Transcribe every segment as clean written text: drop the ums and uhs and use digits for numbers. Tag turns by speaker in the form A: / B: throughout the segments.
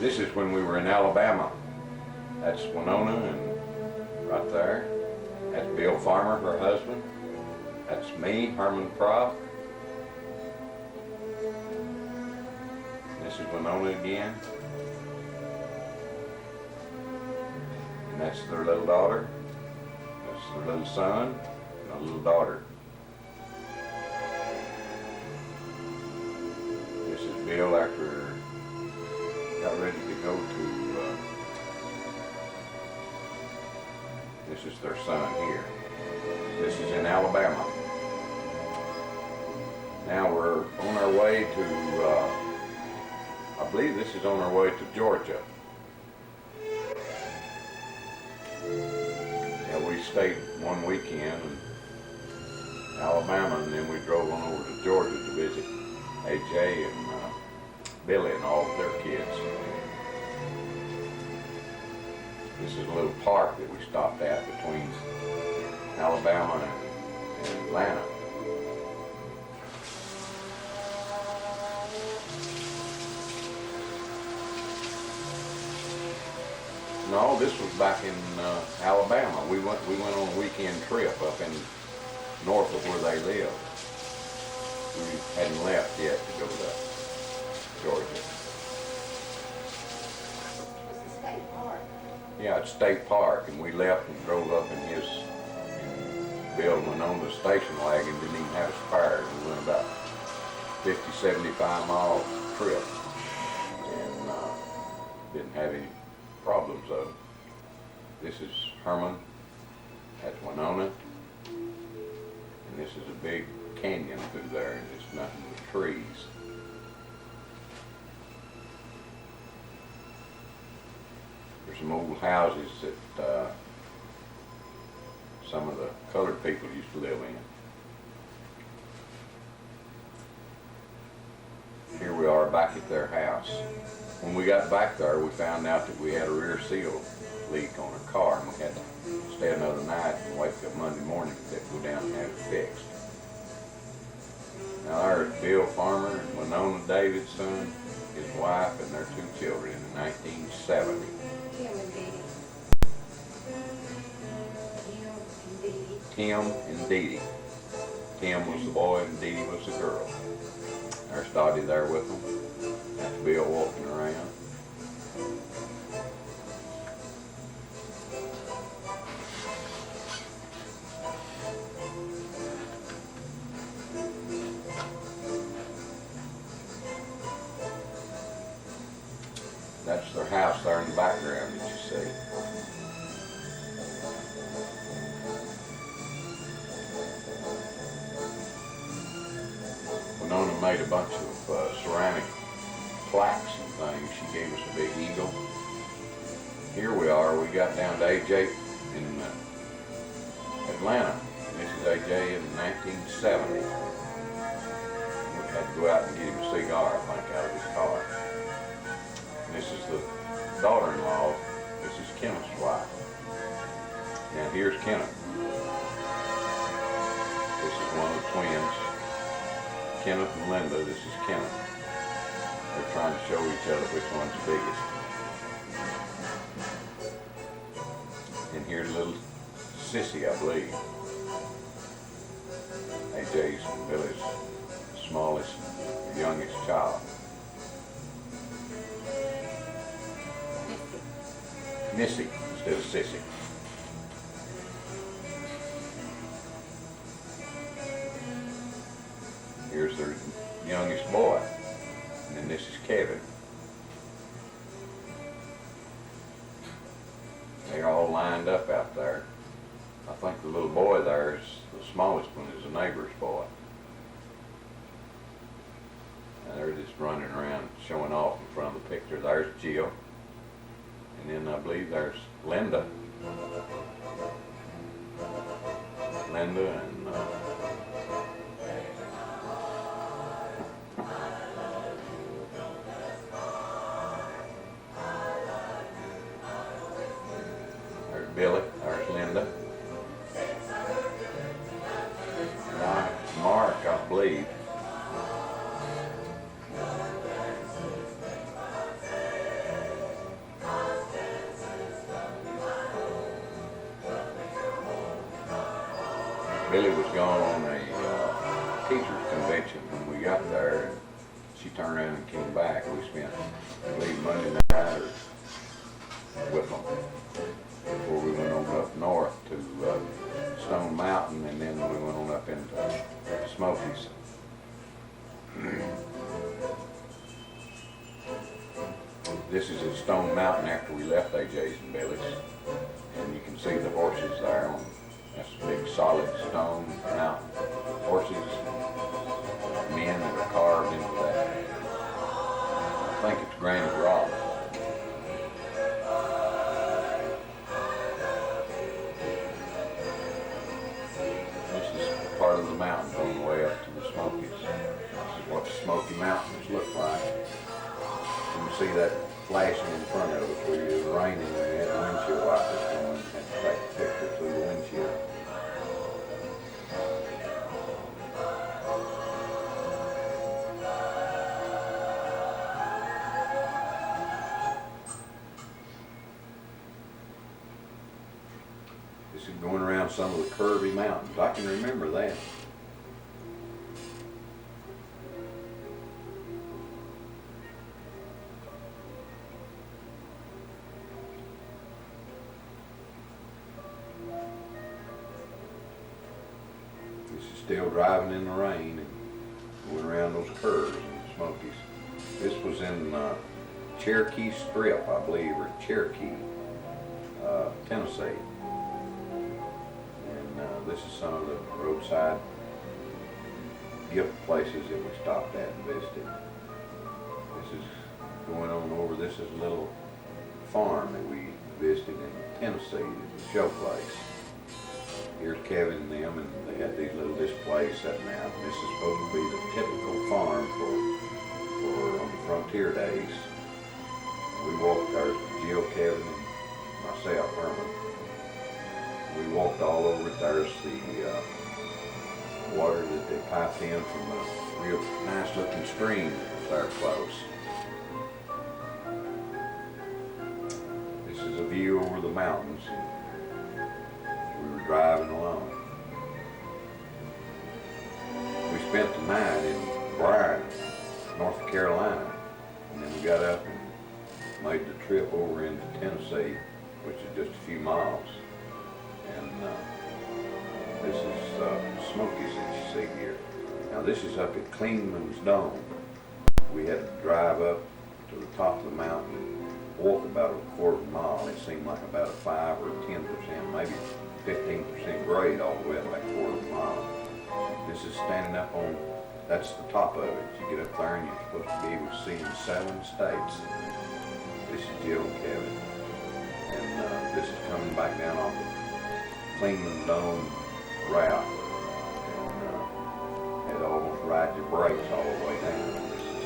A: This is when we were in Alabama. That's Winona and right there. That's Bill Farmer, her husband. That's me, Herman Propp. This is Winona again. And that's their little daughter. That's their little son and a little daughter. This is Bill after got ready to go to, this is their son here. This is in Alabama. Now we're on our way to, I believe this is on our way to Georgia. Yeah, we stayed one weekend in Alabama, and then we drove on over to Georgia to visit AJ and Billy and all of their kids. This is a little park that we stopped at between Alabama and Atlanta. No, this was back in Alabama. We went on a weekend trip up in north of where they live. We hadn't left yet to go to Georgia.
B: It's a state park.
A: Yeah, it's State Park, and we left and drove up in his, and Bill went on the station wagon, didn't even have a spare. We went about 50, 75 mile trip, and didn't have any problems though. This is Herman, that's Winona, and this is a big canyon through there, and it's nothing but trees. There's some old houses that some of the colored people used to live in. Here we are back at their house. When we got back there, we found out that we had a rear seal leak on our car, and we had to stay another night and wake up Monday morning to go down and have it fixed. Now there's Bill Farmer and Winona Davidson, his wife, and their two children in 1970.
B: Tim and Dee Dee.
A: Tim and Dee Dee. Tim was the boy and Dee Dee was the girl. There's Dottie there with them. That's Bill walking around. That's their house there in the background that you see. Winona made a bunch of ceramic plaques and things. She gave us a big eagle. Here we are. We got down to AJ in Atlanta. This is AJ in 1970. We had to go out and get him a cigar, I think, out of his car. This is the daughter-in-law. This is Kenneth's wife. Now here's Kenneth. This is one of the twins. Kenneth and Linda. This is Kenneth. They're trying to show each other which one's the biggest. And here's little Sissy, I believe. AJ's and Billy's smallest, youngest child. Missy instead of Sissy. Here's their youngest boy. And then this is Kevin. They're all lined up out there. I think the little boy there is, the smallest one is a neighbor's boy. And they're just running around showing off in front of the picture. There's Jill. And then I believe there's Linda. Linda and there's Billy, there's Linda. And Mark, I believe. Billy was gone on a teacher's convention when we got there. And she turned around and came back. We spent, I believe, Monday night with them before we went on up north to Stone Mountain, and then we went on up into the Smokies. This is at Stone Mountain after we left AJ's and Billy's, and you can see the horses there. That's a big solid stone mountain. Horses, men that are carved into that. I think it's granite rock. This is part of the mountain on the way up to the Smokies. This is what the Smoky Mountains look like. You can see that flashing in front of us where it was raining and we had windshield wipers going and had to take a picture through the windshield. This is going around some of the curvy mountains. I can remember that. Still driving in the rain and going around those curves in the Smokies. This was in Cherokee Strip, I believe, or Cherokee, Tennessee. And this is some of the roadside gift places that we stopped at and visited. This is going on over. This is a little farm that we visited in Tennessee. It's a show place. Here's Kevin and them, and they had these little displays setting out. And this is supposed to be the typical farm for on the frontier days. We walked there, Jill, Kevin, and myself, Herman. We walked all over it. There's the water that they piped in from a real nice looking stream there close. This is a view over the mountains. We were driving along. We spent the night in Bryan, North Carolina, and then we got up and made the trip over into Tennessee, which is just a few miles. And this is Smokies that you see here. Now this is up at Clingman's Dome. We had to drive up to the top of the mountain and walk about a quarter of a mile. It seemed like about a 5 or 10%, maybe 15% grade all the way up that quarter of a mile. This is standing up on, that's the top of it. You get up there and you're supposed to be able to see in 7 states. This is Jill and Kevin. And this is coming back down off the Clingman Dome route. And it almost rides your brakes all the way down. This is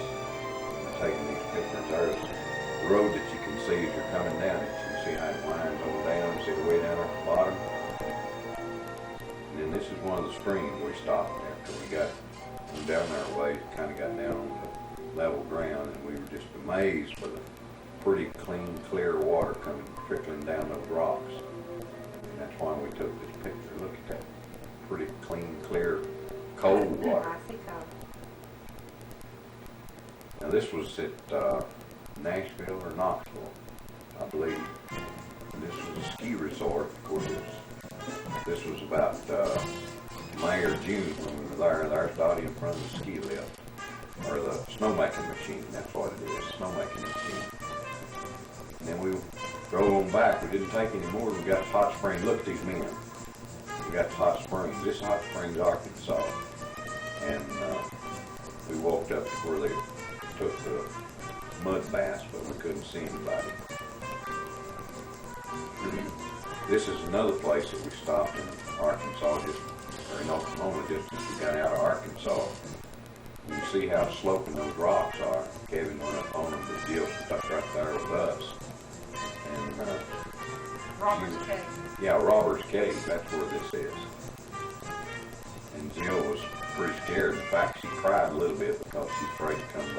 A: taking these pictures. There's the road that you can see as you're coming down it. You can see how it winds on down, see the way down at the bottom. And this is one of the streams we stopped after we got down there a ways, kind of got down on the level ground, and we were just amazed by the pretty clean, clear water coming, trickling down those rocks. And that's why we took this picture. Look at that pretty clean, clear, cold water. Now this was at Nashville or Knoxville, I believe. And this was a ski resort, of course. This was about May or June when we were there. There's Dottie in front of the ski lift, or the snowmaking machine. That's what it is, snowmaking machine. And then we drove on back. We didn't take any more. We got to Hot Springs. Look at these men. We got to Hot Springs. This is Hot Springs, Arkansas. And we walked up to where they took the mud baths, but we couldn't see anybody. This is another place that we stopped in Arkansas, or in Oklahoma, just as we got out of Arkansas. You can see how sloping those rocks are. Kevin went up on them, but Jill stuck right there with us. And
B: Robert's Cave.
A: Yeah, Robert's Cave, that's where this is. And Jill was pretty scared. In fact, she cried a little bit because she's afraid to come